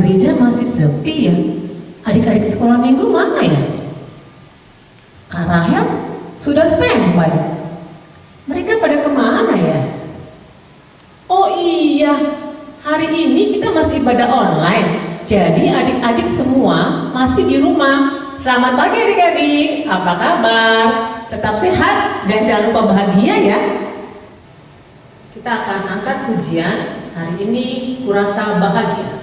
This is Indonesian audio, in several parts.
gereja masih sepi ya. Adik-adik sekolah minggu mana ya? Kak Rahel sudah standby. Mereka pada kemana ya? Oh iya, hari ini kita masih ibadah online. Jadi adik-adik semua masih di rumah. Selamat pagi adik-adik, apa kabar? Tetap sehat dan jangan lupa bahagia ya. Kita akan angkat pujian hari ini, Kurasa Bahagia.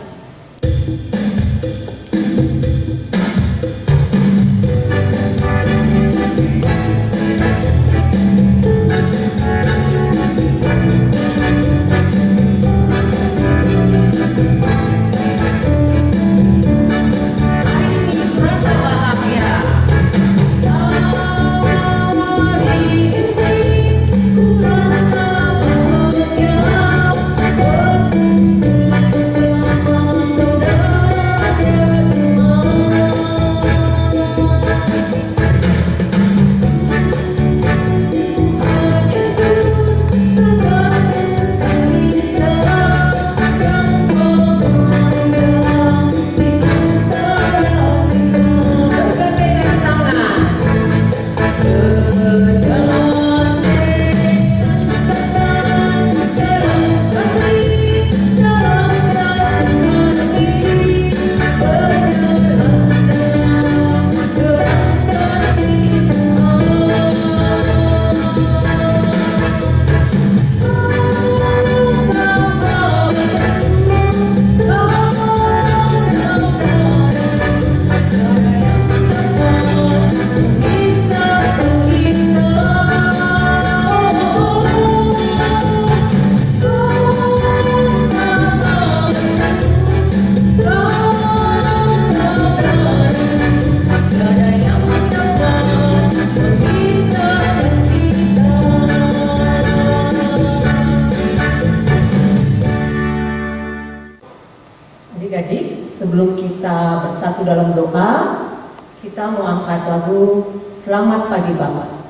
Adik-adik, sebelum kita bersatu dalam doa, kita mau angkat lagu Selamat Pagi Bapak.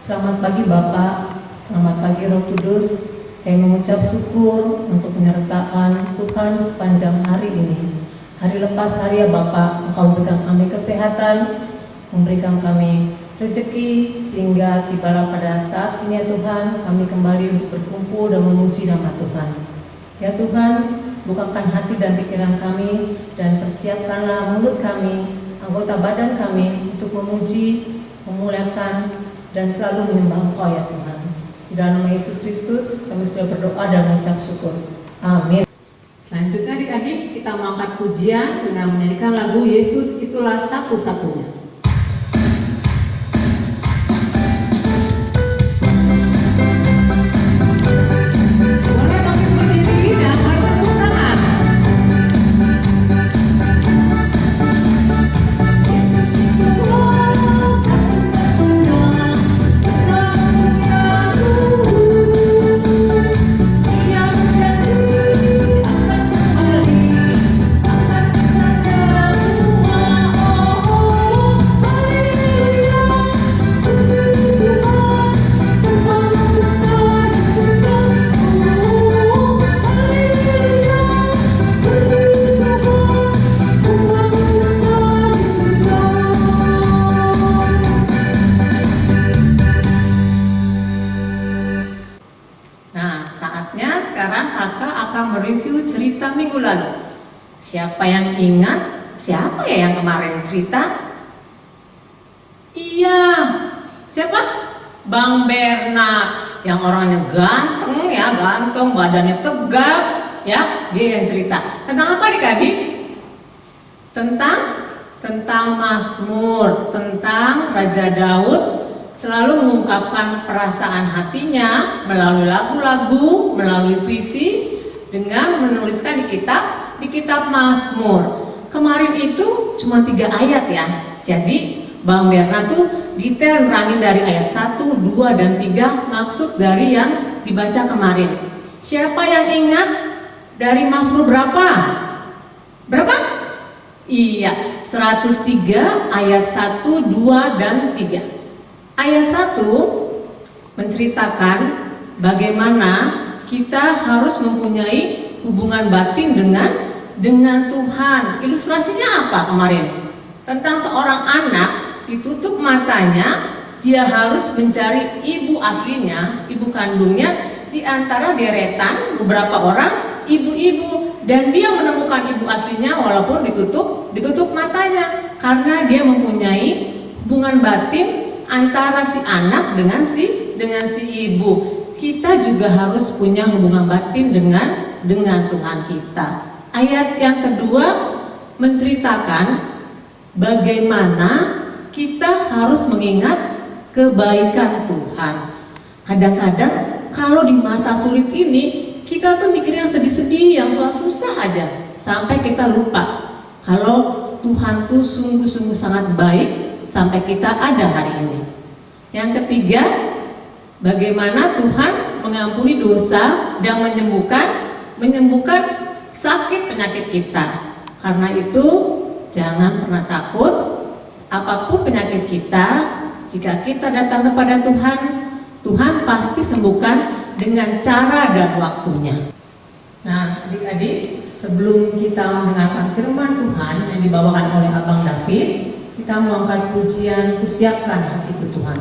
Selamat pagi Bapak, selamat pagi Roh Kudus. Kami mengucap syukur untuk penyertaan Tuhan sepanjang hari ini. Hari lepas hari ya Bapak, Engkau memberikan kami kesehatan, memberikan kami rezeki, sehingga tibalah pada saat ini ya Tuhan, kami kembali untuk berkumpul dan memuji nama Tuhan. Ya Tuhan, bukakan hati dan pikiran kami, dan persiapkanlah mulut kami, anggota badan kami untuk memuji, memuliakan, dan selalu menyembah Engkau ya Tuhan. Di dalam nama Yesus Kristus kami sudah berdoa dan mengucap syukur. Amin. Selanjutnya adik-adik, kita mengangkat pujian dengan menyanyikan lagu Yesus Itulah Satu-Satunya. sekarang kakak akan mereview cerita minggu lalu. Siapa yang ingat? Siapa ya yang kemarin cerita? Iya, siapa? Bang Bernard, yang orangnya ganteng ya, ganteng, badannya tegap ya, dia yang cerita. Tentang apa adik-adik? Tentang Mazmur, tentang Raja Daud selalu mengungkapkan perasaan hatinya melalui lagu-lagu, melalui puisi, dengan menuliskan di kitab Mazmur. Kemarin itu cuma 3 ayat ya. Jadi Bang Bernard tuh detail nerangin dari ayat 1, 2, dan 3 maksud dari yang dibaca kemarin. Siapa yang ingat dari Mazmur berapa? Berapa? Iya, 103 ayat 1, 2, dan 3. Ayat 1 menceritakan bagaimana kita harus mempunyai hubungan batin dengan Tuhan. Ilustrasinya apa kemarin? Tentang seorang anak ditutup matanya, dia harus mencari ibu aslinya, ibu kandungnya di antara deretan beberapa orang ibu-ibu, dan dia menemukan ibu aslinya walaupun ditutup matanya, karena dia mempunyai hubungan batin antara si anak dengan si ibu. Kita juga harus punya hubungan batin dengan Tuhan kita. Ayat yang kedua menceritakan bagaimana kita harus mengingat kebaikan Tuhan. Kadang-kadang kalau di masa sulit ini kita tuh mikir yang sedih-sedih, yang susah aja, sampai kita lupa kalau Tuhan tuh sungguh-sungguh sangat baik sampai kita ada hari ini. Yang ketiga, bagaimana Tuhan mengampuni dosa dan menyembuhkan sakit penyakit kita. Karena itu jangan pernah takut, apapun penyakit kita, jika kita datang kepada Tuhan, Tuhan pasti sembuhkan dengan cara dan waktunya. Nah, adik-adik, sebelum kita mendengarkan firman Tuhan yang dibawakan oleh Abang David, kita mau angkat pujian "Kusiapkan Hatiku Tuhan".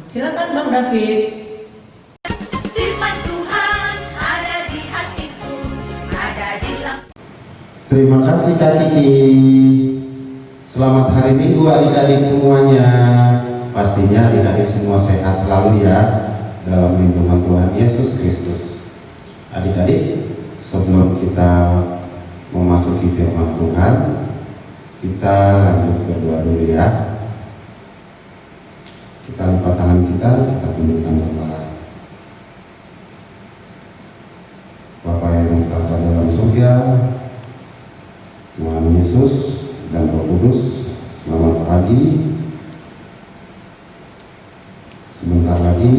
Silakan Bang David. Firman Tuhan ada di hatiku, ada di Terima kasih Kak Kiki. Selamat hari Minggu adik-adik semuanya. Pastinya adik-adik semua sehat selalu ya, dalam lindungan Tuhan Yesus Kristus. Adik-adik, sebelum kita memasuki firman Tuhan, kita lanjut berdoa dulu ya. Kita lipat tangan kita tundukkan kepala. Bapa yang berada dalam surga, Tuhan Yesus dan Roh Kudus, selamat pagi. Sebentar lagi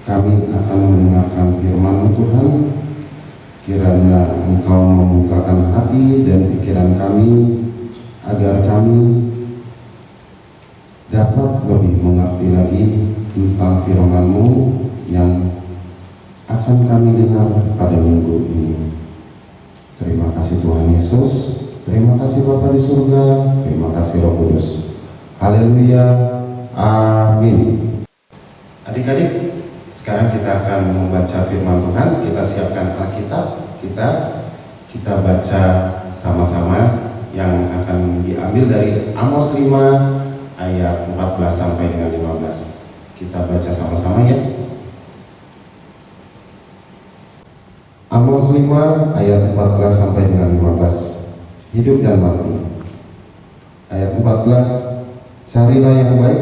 kami akan mendengarkan firman Tuhan. Kiranya Engkau membukakan hati dan pikiran kami agar kami dapat lebih mengerti lagi tentang firman-Mu yang akan kami dengar pada minggu ini. Terima kasih Tuhan Yesus, terima kasih Bapa di surga, terima kasih Roh Kudus. Haleluya, amin. Adik-adik, sekarang kita akan membaca firman Tuhan. Kita siapkan Alkitab, kita baca sama-sama yang akan diambil dari Amos 5 ayat 14 sampai dengan 15. Kita baca sama-sama ya. Amos 5 ayat 14 sampai dengan 15. Hidup dan mati. Ayat 14, carilah yang baik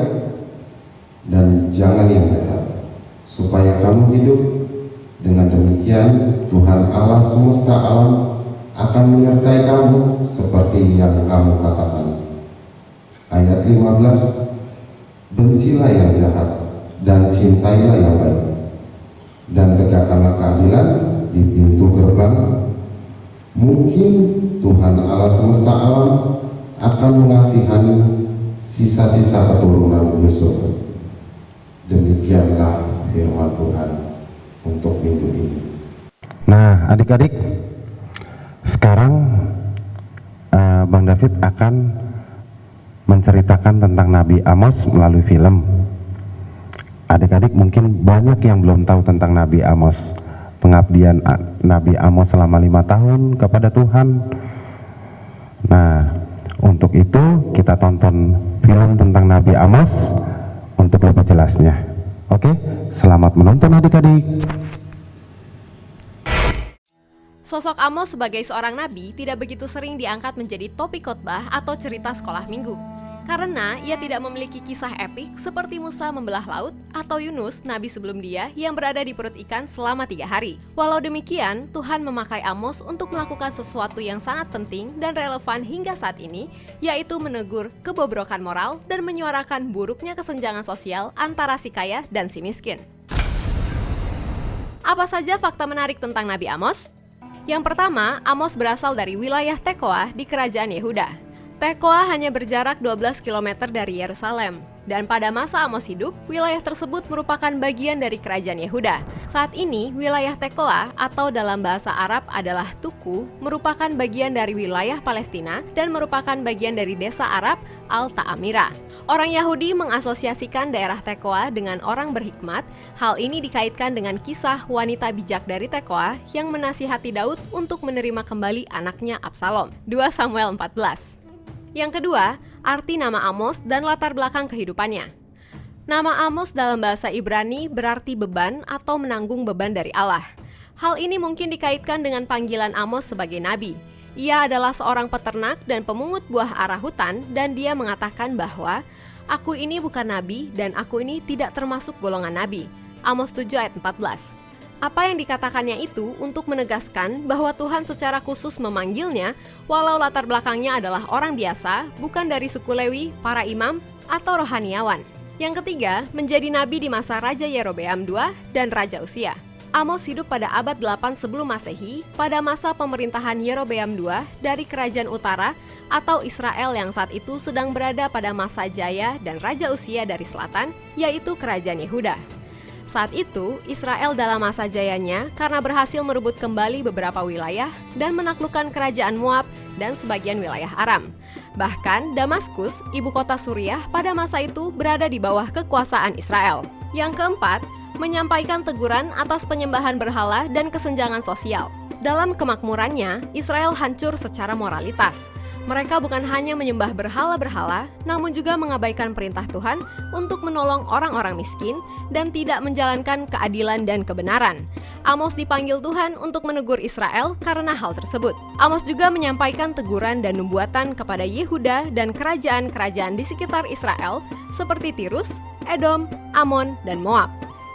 dan jangan yang jahat, supaya kamu hidup. Dengan demikian Tuhan Allah semesta alam akan menyertai kamu seperti yang kamu katakan. Ayat 15, bencilah yang jahat dan cintailah yang baik, dan tegakkanlah keadilan di pintu gerbang. Mungkin Tuhan Allah semesta alam akan mengasihani sisa-sisa keturunan Yusuf. Demikianlah firman Tuhan untuk minggu ini. Nah, adik-adik, sekarang Bang David akan menceritakan tentang Nabi Amos melalui film. Adik-adik mungkin banyak yang belum tahu tentang Nabi Amos, pengabdian Nabi Amos selama 5 tahun kepada Tuhan. Nah, untuk itu kita tonton film tentang Nabi Amos untuk lebih jelasnya. Oke, selamat menonton adik-adik. Sosok Amos sebagai seorang nabi tidak begitu sering diangkat menjadi topik khotbah atau cerita sekolah minggu. Karena ia tidak memiliki kisah epik seperti Musa membelah laut atau Yunus, nabi sebelum dia, yang berada di perut ikan selama 3 hari. Walau demikian, Tuhan memakai Amos untuk melakukan sesuatu yang sangat penting dan relevan hingga saat ini, yaitu menegur kebobrokan moral dan menyuarakan buruknya kesenjangan sosial antara si kaya dan si miskin. Apa saja fakta menarik tentang Nabi Amos? Yang pertama, Amos berasal dari wilayah Tekoa di kerajaan Yehuda. Tekoa hanya berjarak 12 km dari Yerusalem, dan pada masa Amos hidup, wilayah tersebut merupakan bagian dari kerajaan Yehuda. Saat ini, wilayah Tekoa atau dalam bahasa Arab adalah Tuku, merupakan bagian dari wilayah Palestina dan merupakan bagian dari desa Arab Al-Ta'amira. Orang Yahudi mengasosiasikan daerah Tekoa dengan orang berhikmat. Hal ini dikaitkan dengan kisah wanita bijak dari Tekoa yang menasihati Daud untuk menerima kembali anaknya Absalom. 2 Samuel 14. Yang kedua, arti nama Amos dan latar belakang kehidupannya. Nama Amos dalam bahasa Ibrani berarti beban atau menanggung beban dari Allah. Hal ini mungkin dikaitkan dengan panggilan Amos sebagai nabi. Ia adalah seorang peternak dan pemungut buah ara hutan, dan dia mengatakan bahwa aku ini bukan nabi dan aku ini tidak termasuk golongan nabi. Amos 7 ayat 14. Apa yang dikatakannya itu untuk menegaskan bahwa Tuhan secara khusus memanggilnya, walau latar belakangnya adalah orang biasa, bukan dari suku Lewi, para imam, atau rohaniawan. Yang ketiga, menjadi nabi di masa Raja Yerobeam II dan Raja Usia. Amos hidup pada abad 8 sebelum Masehi, pada masa pemerintahan Yerobeam II dari Kerajaan Utara atau Israel yang saat itu sedang berada pada masa jaya, dan Raja Usia dari selatan, yaitu Kerajaan Yehuda. Saat itu, Israel dalam masa jayanya karena berhasil merebut kembali beberapa wilayah dan menaklukkan kerajaan Moab dan sebagian wilayah Aram. Bahkan, Damaskus, ibu kota Suriah pada masa itu berada di bawah kekuasaan Israel. Yang keempat, menyampaikan teguran atas penyembahan berhala dan kesenjangan sosial. Dalam kemakmurannya, Israel hancur secara moralitas. Mereka bukan hanya menyembah berhala-berhala, namun juga mengabaikan perintah Tuhan untuk menolong orang-orang miskin dan tidak menjalankan keadilan dan kebenaran. Amos dipanggil Tuhan untuk menegur Israel karena hal tersebut. Amos juga menyampaikan teguran dan nubuatan kepada Yehuda dan kerajaan-kerajaan di sekitar Israel seperti Tirus, Edom, Amon, dan Moab.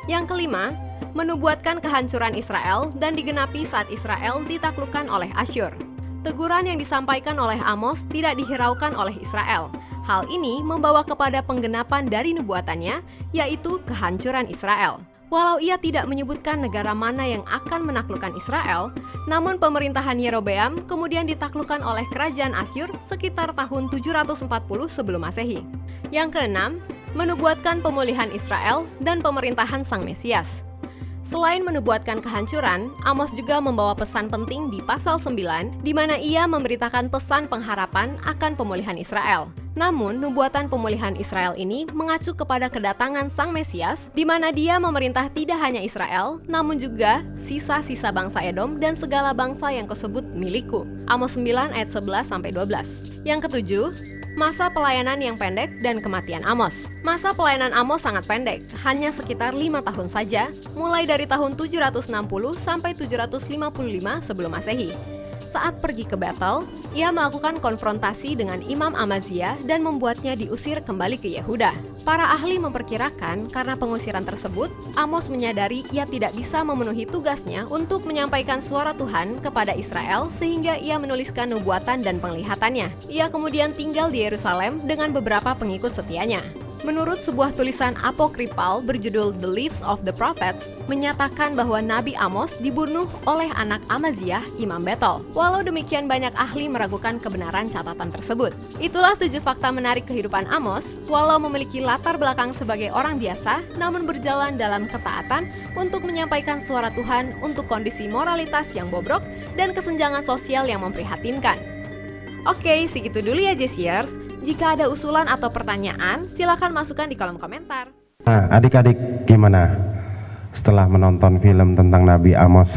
Yang kelima, menubuatkan kehancuran Israel dan digenapi saat Israel ditaklukkan oleh Asyur. Teguran yang disampaikan oleh Amos tidak dihiraukan oleh Israel. Hal ini membawa kepada penggenapan dari nubuatannya, yaitu kehancuran Israel. Walau ia tidak menyebutkan negara mana yang akan menaklukkan Israel, namun pemerintahan Yerobeam kemudian ditaklukkan oleh kerajaan Asyur sekitar tahun 740 sebelum Masehi. Yang keenam, menubuatkan pemulihan Israel dan pemerintahan Sang Mesias. Selain menubuatkan kehancuran, Amos juga membawa pesan penting di pasal 9, di mana ia memberitakan pesan pengharapan akan pemulihan Israel. Namun, nubuatan pemulihan Israel ini mengacu kepada kedatangan Sang Mesias, di mana dia memerintah tidak hanya Israel, namun juga sisa-sisa bangsa Edom dan segala bangsa yang tersebut milikku. Amos 9 ayat 11-12. Yang ketujuh, masa pelayanan yang pendek dan kematian Amos. Masa pelayanan Amos sangat pendek, hanya sekitar 5 tahun saja, mulai dari tahun 760 sampai 755 sebelum Masehi. Saat pergi ke Betel, ia melakukan konfrontasi dengan Imam Amazia dan membuatnya diusir kembali ke Yehuda. Para ahli memperkirakan karena pengusiran tersebut, Amos menyadari ia tidak bisa memenuhi tugasnya untuk menyampaikan suara Tuhan kepada Israel sehingga ia menuliskan nubuatan dan penglihatannya. Ia kemudian tinggal di Yerusalem dengan beberapa pengikut setianya. Menurut sebuah tulisan apokripal berjudul The Lives of the Prophets, menyatakan bahwa Nabi Amos dibunuh oleh anak Amaziah, Imam Betel. Walau demikian, banyak ahli meragukan kebenaran catatan tersebut. Itulah 7 fakta menarik kehidupan Amos, walau memiliki latar belakang sebagai orang biasa, namun berjalan dalam ketaatan untuk menyampaikan suara Tuhan untuk kondisi moralitas yang bobrok dan kesenjangan sosial yang memprihatinkan. Oke, segitu dulu ya Jesiers. Jika ada usulan atau pertanyaan, silakan masukkan di kolom komentar. Nah, adik-adik gimana setelah menonton film tentang Nabi Amos?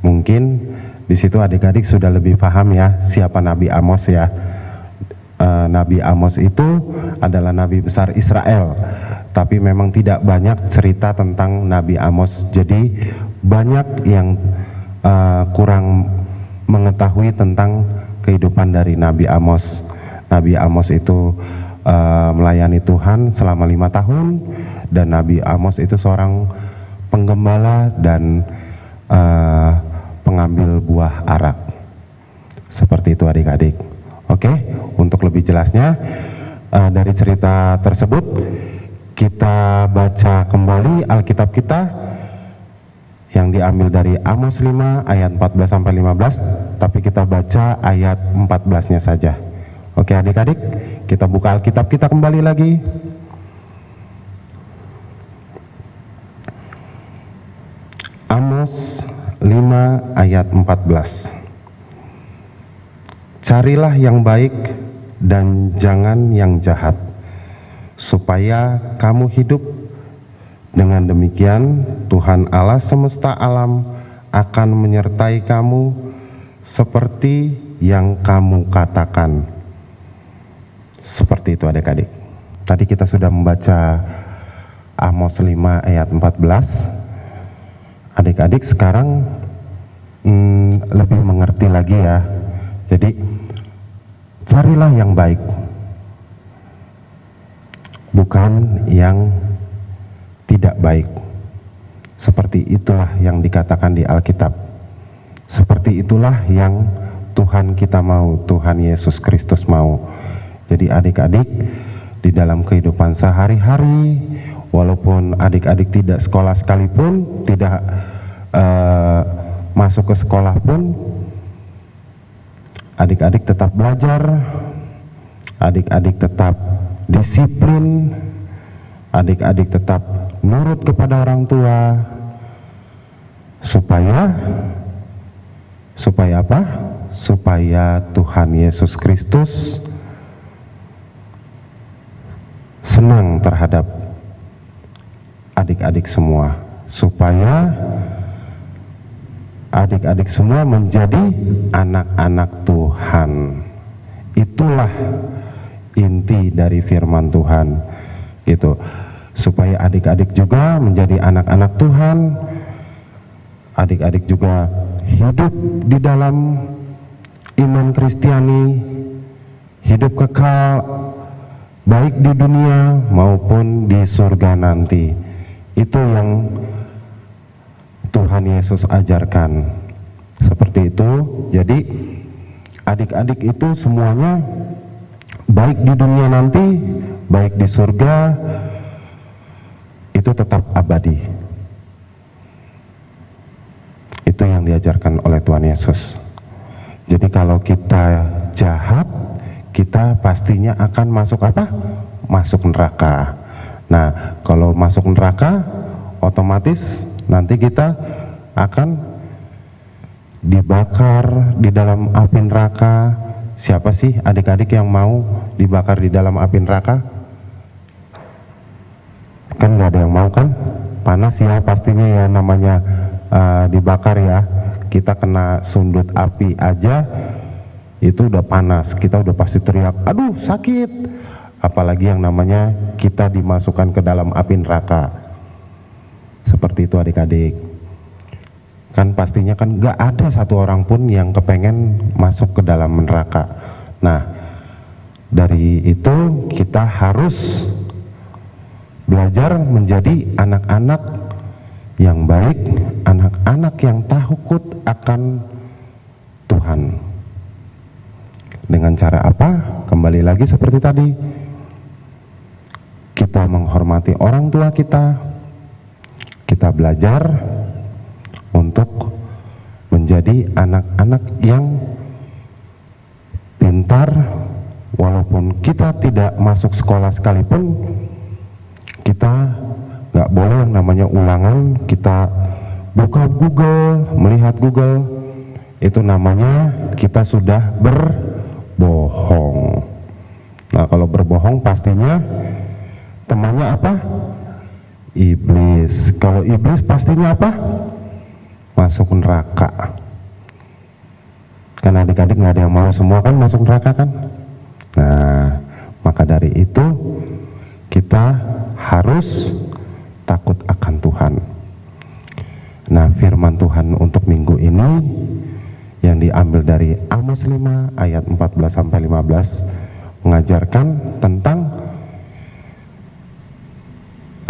Mungkin di situ adik-adik sudah lebih paham ya siapa Nabi Amos ya. Nabi Amos itu adalah nabi besar Israel, tapi memang tidak banyak cerita tentang Nabi Amos. Jadi banyak yang kurang mengetahui tentang kehidupan dari Nabi Amos. Nabi Amos itu melayani Tuhan selama 5 tahun, dan Nabi Amos itu seorang penggembala dan pengambil buah arak. Seperti itu adik-adik. Oke, untuk lebih jelasnya dari cerita tersebut, kita baca kembali Alkitab kita yang diambil dari Amos 5 ayat 14-15, tapi kita baca ayat 14-nya saja. Oke adik-adik, kita buka Alkitab kita kembali lagi. Amos 5 ayat 14. Carilah yang baik dan jangan yang jahat, supaya kamu hidup. Dengan demikian, Tuhan Allah semesta alam akan menyertai kamu seperti yang kamu katakan. Seperti itu adik-adik. Tadi kita sudah membaca Amos 5 ayat 14. Adik-adik sekarang lebih mengerti lagi ya. Jadi carilah yang baik, bukan yang tidak baik. Seperti itulah yang dikatakan di Alkitab. Seperti itulah yang Tuhan kita mau, Tuhan Yesus Kristus mau. Jadi adik-adik di dalam kehidupan sehari-hari, walaupun adik-adik tidak sekolah sekalipun, tidak masuk ke sekolah pun, adik-adik tetap belajar, adik-adik tetap disiplin, adik-adik tetap nurut kepada orang tua, supaya apa? Supaya Tuhan Yesus Kristus senang terhadap adik-adik semua, supaya adik-adik semua menjadi anak-anak Tuhan. Itulah inti dari firman Tuhan, gitu. Supaya adik-adik juga menjadi anak-anak Tuhan, adik-adik juga hidup di dalam iman Kristiani, hidup kekal baik di dunia maupun di surga nanti. Itu yang Tuhan Yesus ajarkan, seperti itu. Jadi adik-adik itu semuanya baik di dunia nanti, baik di surga, itu tetap abadi. Itu yang diajarkan oleh Tuhan Yesus. Jadi kalau kita jahat, kita pastinya akan masuk apa? Masuk neraka. Nah, kalau masuk neraka, otomatis nanti kita akan dibakar di dalam api neraka. Siapa sih adik-adik yang mau dibakar di dalam api neraka? Kan nggak ada yang mau kan? Panas ya pastinya ya, namanya dibakar ya. Kita kena sundut api aja itu udah panas, kita udah pasti teriak, aduh sakit. Apalagi yang namanya kita dimasukkan ke dalam api neraka. Seperti itu adik-adik. Kan pastinya kan gak ada satu orang pun yang kepengen masuk ke dalam neraka. Nah, dari itu kita harus belajar menjadi anak-anak yang baik, anak-anak yang takut akan Tuhan. Dengan cara apa? Kembali lagi seperti tadi, kita menghormati orang tua kita, kita belajar untuk menjadi anak-anak yang pintar. Walaupun kita tidak masuk sekolah sekalipun, kita nggak boleh yang namanya ulangan. Kita buka Google, melihat Google, itu namanya kita sudah berbohong. Nah, kalau berbohong pastinya temannya apa? Iblis. Kalau iblis pastinya apa? Masuk neraka. Kan adik-adik nggak ada yang mau semua kan masuk neraka kan? Nah, maka dari itu kita harus takut akan Tuhan. Nah, firman Tuhan untuk minggu ini yang diambil dari Amos 5 ayat 14-15 mengajarkan tentang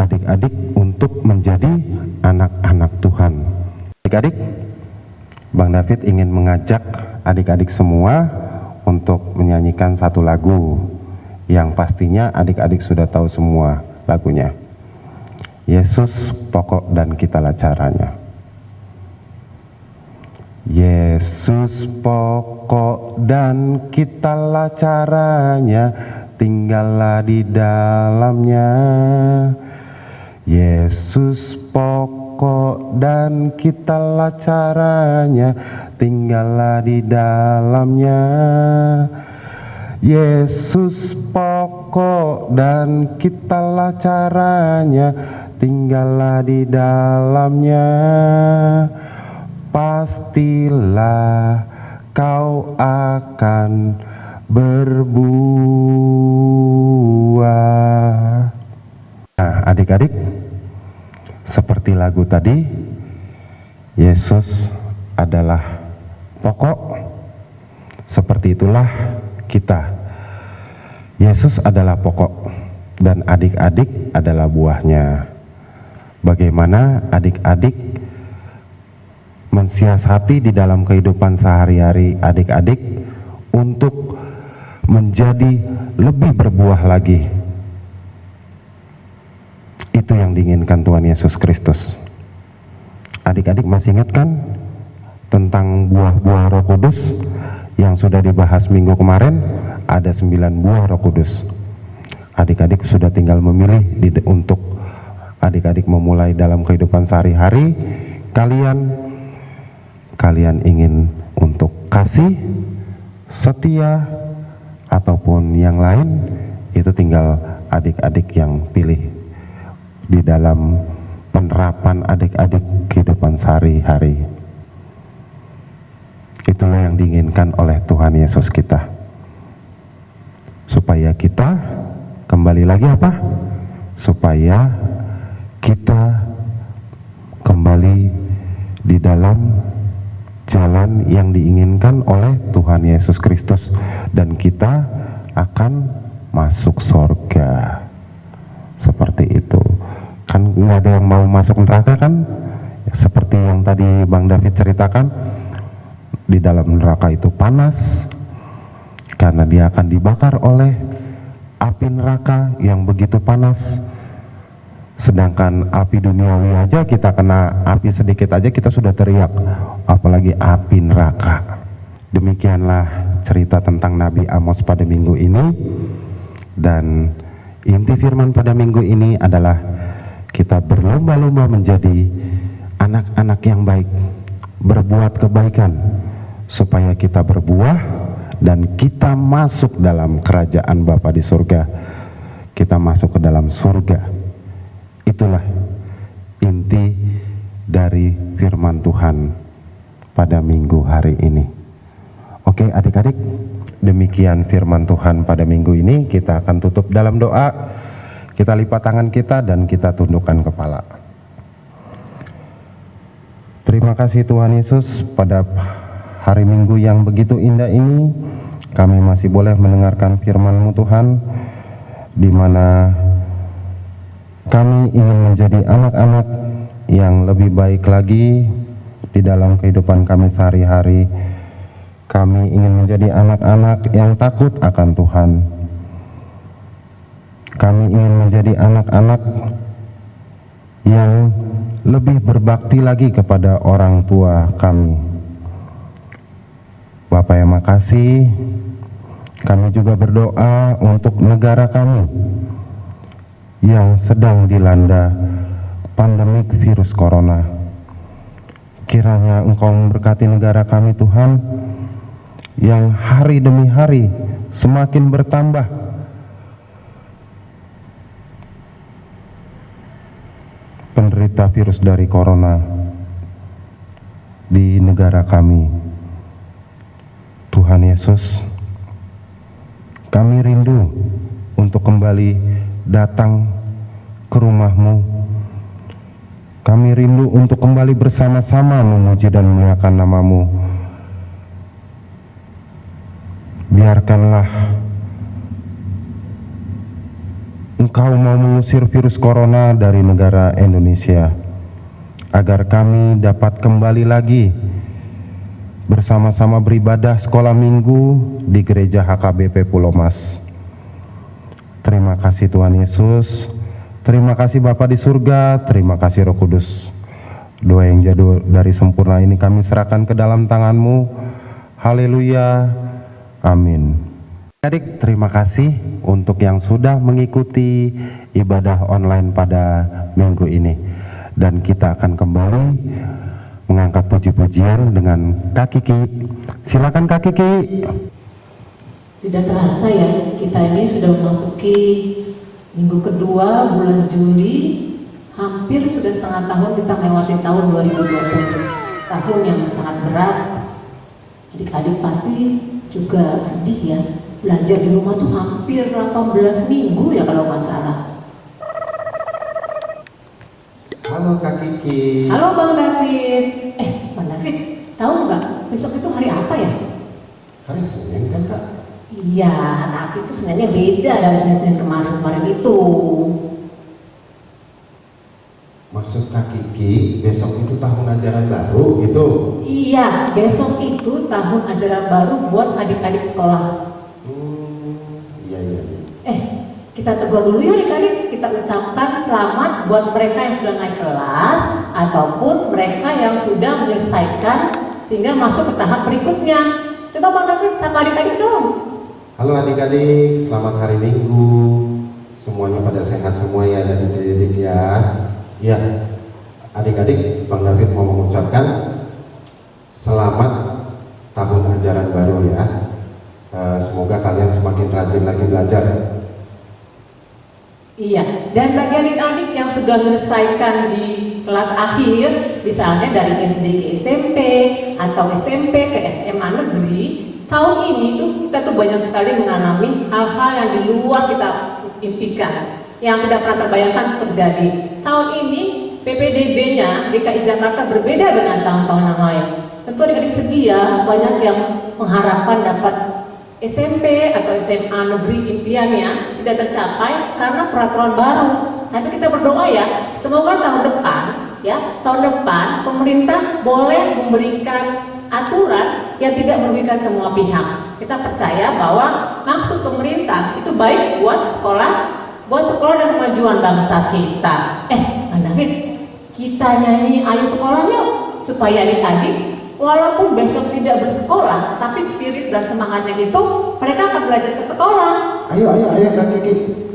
adik-adik untuk menjadi anak-anak Tuhan. Adik-adik, Bang David ingin mengajak adik-adik semua untuk menyanyikan satu lagu yang pastinya adik-adik sudah tahu semua lagunya. Yesus pokok dan kitalah caranya. Yesus pokok dan kitalah caranya, tinggallah di dalamnya. Yesus pokok dan kitalah caranya, tinggallah di dalamnya. Yesus pokok dan kitalah caranya, tinggallah di dalamnya. Pastilah kau akan berbuah. Nah, adik-adik, seperti lagu tadi, Yesus adalah pokok. Seperti itulah kita. Yesus adalah pokok dan adik-adik adalah buahnya. Bagaimana adik-adik mensiasati di dalam kehidupan sehari-hari adik-adik untuk menjadi lebih berbuah lagi. Itu yang diinginkan Tuhan Yesus Kristus. Adik-adik masih ingat kan tentang buah-buah Roh Kudus yang sudah dibahas minggu kemarin? Ada 9 buah Roh Kudus. Adik-adik sudah tinggal memilih untuk adik-adik memulai dalam kehidupan sehari-hari. Kalian ingin untuk kasih, setia, ataupun yang lain, itu tinggal adik-adik yang pilih di dalam penerapan adik-adik kehidupan sehari-hari. Itulah yang diinginkan oleh Tuhan Yesus kita. supaya kita kembali lagi apa? Supaya kita kembali di dalam jalan yang diinginkan oleh Tuhan Yesus Kristus, dan kita akan masuk surga. Seperti itu. Kan nggak ada yang mau masuk neraka kan? Seperti yang tadi Bang David ceritakan, di dalam neraka itu panas karena dia akan dibakar oleh api neraka yang begitu panas. Sedangkan api duniawi aja, kita kena api sedikit aja kita sudah teriak, apalagi api neraka. Demikianlah cerita tentang Nabi Amos pada minggu ini. Dan inti firman pada minggu ini adalah kita berlomba-lomba menjadi anak-anak yang baik, berbuat kebaikan supaya kita berbuah dan kita masuk dalam kerajaan Bapa di surga. Kita masuk ke dalam surga. Itulah inti dari firman Tuhan pada minggu hari ini. Oke adik-adik, demikian firman Tuhan pada minggu ini. Kita akan tutup dalam doa. Kita lipat tangan kita dan kita tundukkan kepala. Terima kasih Tuhan Yesus, pada hari Minggu yang begitu indah ini kami masih boleh mendengarkan firman-Mu Tuhan, di mana kami ingin menjadi anak-anak yang lebih baik lagi di dalam kehidupan kami sehari-hari. Kami ingin menjadi anak-anak yang takut akan Tuhan. Kami ingin menjadi anak-anak yang lebih berbakti lagi kepada orang tua kami. Bapak yang makasih, kami juga berdoa untuk negara kami yang sedang dilanda pandemik virus corona. Kiranya Engkau memberkati negara kami Tuhan, yang hari demi hari semakin bertambah penderita virus dari corona di negara kami. Tuhan Yesus, kami rindu untuk kembali datang ke rumah-Mu. Kami rindu untuk kembali bersama-sama memuji dan memuliakan nama-Mu. Biarkanlah Engkau mau mengusir virus corona dari negara Indonesia, agar kami dapat kembali lagi bersama-sama beribadah sekolah minggu di gereja HKBP Pulau Mas. Terima kasih Tuhan Yesus, terima kasih Bapa di surga, terima kasih Roh Kudus. Doa yang jatuh dari sempurna ini kami serahkan ke dalam tangan-Mu. Haleluya, amin. Adik, terima kasih untuk yang sudah mengikuti ibadah online pada minggu ini. Dan kita akan kembali mengangkat puji-pujian dengan Kak Kiki. Silakan Kak Kiki. Tidak terasa ya, kita ini sudah memasuki minggu kedua bulan Juli. Hampir sudah setengah tahun kita melewati tahun 2020. Tahun yang sangat berat. Adik-adik pasti juga sedih ya. Belajar di rumah tuh hampir 18 minggu ya kalau nggak salah. Halo Kak Kiki. Halo Bang David. Bang David, tahu nggak besok itu hari apa ya? Hari Senin kan Kak? Iya, tapi itu Seninnya beda dari Senin kemarin itu. Maksud Kak Kiki, besok itu tahun ajaran baru gitu? Iya, besok itu tahun ajaran baru buat adik-adik sekolah. Iya. Kita tegur dulu ya adik-adik. Kita ucapkan selamat buat mereka yang sudah naik kelas ataupun mereka yang sudah menyelesaikan sehingga masuk ke tahap berikutnya. Coba Bang David sama adik-adik dong. Halo adik-adik, selamat hari Minggu. Semuanya pada sehat semua ya adik-adik ya. Ya, adik-adik, Bang David mau mengucapkan selamat tahun ajaran baru ya. Semoga kalian semakin rajin lagi belajar. Iya, dan bagi adik-adik yang sudah menyelesaikan di kelas akhir, misalnya dari SD ke SMP atau SMP ke SMA negeri, Tahun ini tuh kita tuh banyak sekali mengalami hal-hal yang di luar kita impikan, yang tidak pernah terbayangkan terjadi. Tahun ini PPDB-nya DKI Jakarta berbeda dengan tahun-tahun yang lain. Tentu adik-adik sedih ya, banyak yang mengharapkan dapat SMP atau SMA negeri impiannya tidak tercapai karena peraturan baru. Tapi kita berdoa ya, semoga tahun depan pemerintah boleh memberikan aturan yang tidak merugikan semua pihak. Kita percaya bahwa maksud pemerintah itu baik buat sekolah dan kemajuan bangsa kita. Bang David, kita nyanyi ayo sekolahnya supaya adik-adik walaupun besok tidak bersekolah, tapi spirit dan semangatnya itu mereka akan belajar ke sekolah. Ayo Kak Kiki.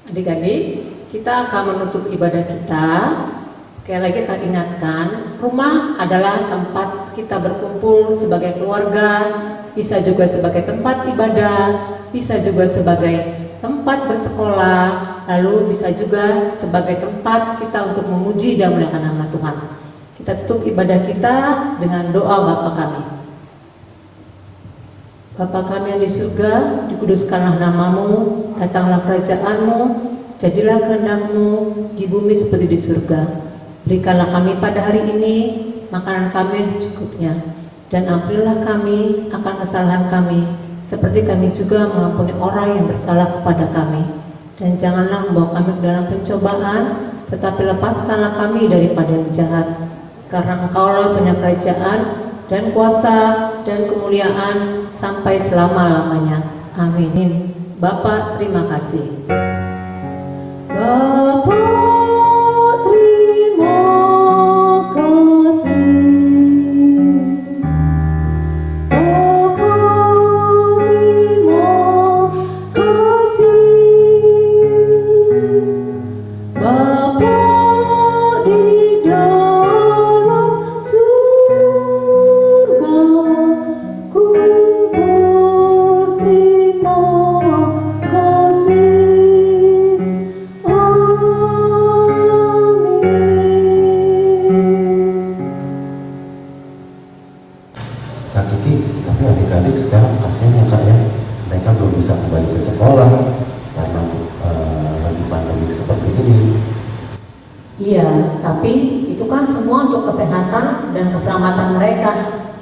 Adik-adik, kita akan menutup ibadah kita. Sekali lagi kami ingatkan, rumah adalah tempat kita berkumpul sebagai keluarga, bisa juga sebagai tempat ibadah, bisa juga sebagai tempat bersekolah, lalu bisa juga sebagai tempat kita untuk memuji dan memuliakan nama Tuhan. Kita tutup ibadah kita dengan doa Bapa kami. Bapa kami yang di surga, dikuduskanlah namamu, datanglah kerajaanmu, jadilah kehendak-Mu di bumi seperti di surga. Berikanlah kami pada hari ini makanan kami yang secukupnya, dan ampunilah kami akan kesalahan kami, seperti kami juga mengampuni orang yang bersalah kepada kami. Dan janganlah membawa kami ke dalam pencobaan, tetapi lepaskanlah kami daripada yang jahat. Karena Engkaulah punya kerajaan dan kuasa dan kemuliaan sampai selama-lamanya. Amin. Bapa, terima kasih. Bapa, terima kasih. Bapa, terima kasih. Bapa di dalam surga, ku berterima kasih. Kak Kiki, tapi adik-adik sekarang kasihan ya Kak ya, mereka belum bisa kembali ke sekolah karena lagi pandemi seperti ini. Iya, tapi itu kan semua untuk kesehatan dan keselamatan mereka.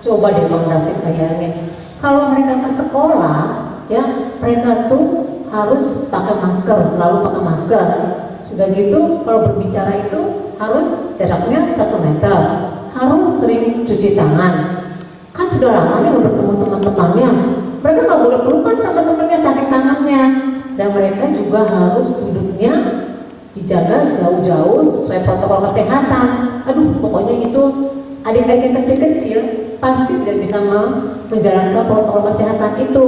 Coba deh Bang David bayangin, kalau mereka ke sekolah, ya mereka tuh harus pakai masker, selalu pakai masker. Sudah gitu, kalau berbicara itu harus jaraknya 1 meter, harus sering cuci tangan. Kan sudah lama nih nggak bertemu teman-temannya, mereka nggak boleh pelukan sama temannya sakit tangannya, dan mereka juga harus duduknya dijaga jauh-jauh sesuai protokol kesehatan. Aduh, pokoknya itu adik-adik yang kecil-kecil pasti tidak bisa menjalankan protokol kesehatan itu.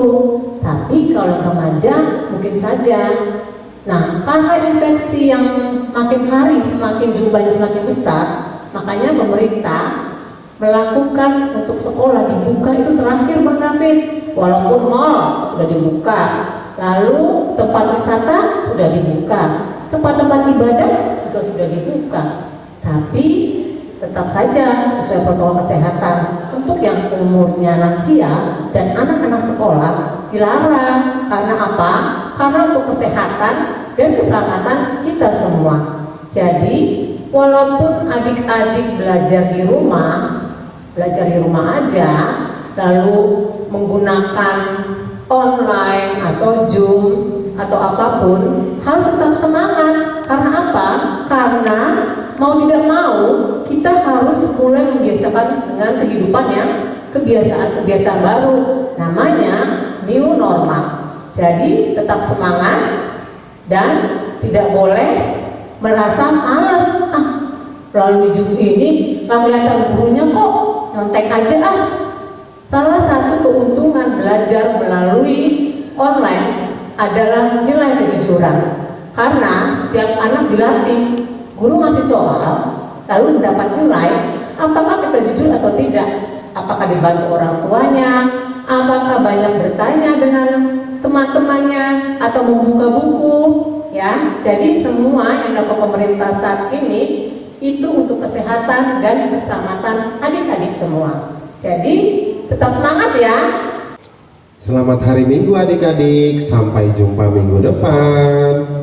Tapi kalau remaja mungkin saja. Nah, karena infeksi yang makin hari semakin jumlahnya semakin besar, makanya pemerintah melakukan untuk sekolah dibuka itu terakhir Bang David. Walaupun mall sudah dibuka, lalu tempat wisata sudah dibuka, tempat-tempat ibadah juga sudah dibuka, tapi tetap saja sesuai protokol kesehatan untuk yang umurnya lansia dan anak-anak sekolah dilarang. Karena apa? Karena untuk kesehatan dan keselamatan kita semua. Jadi walaupun adik-adik belajar di rumah aja, lalu menggunakan online atau Zoom atau apapun, harus tetap semangat. Karena apa? Karena mau tidak mau kita harus mulai membiasakan dengan kehidupan yang kebiasaan baru, namanya new normal. Jadi tetap semangat dan tidak boleh merasa malas. Lalu Zoom ini nggak kelihatan gurunya kok, nyontek aja ah. Salah satu keuntungan belajar melalui online adalah nilai kejujuran. Karena setiap anak dilatih, guru ngasih soal, lalu mendapat nilai, apakah kita jujur atau tidak? Apakah dibantu orang tuanya? Apakah banyak bertanya dengan teman-temannya atau membuka buku? Ya, jadi semua yang dilakukan pemerintah saat ini itu untuk kesehatan dan keselamatan adik-adik semua. Jadi tetap semangat ya. Selamat hari Minggu adik-adik, sampai jumpa minggu depan.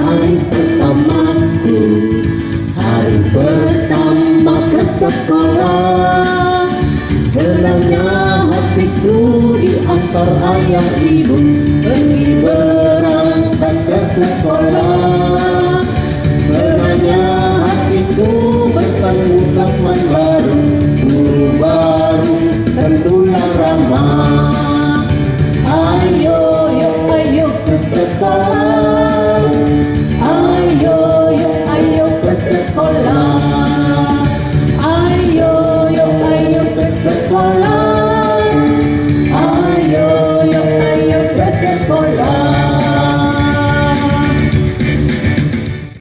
Hari pertamaku, hari pertama ke sekolah. Senangnya hatiku diantar ayah ibu pergi berangkat ke sekolah. Senangnya hatiku bertemu teman baru.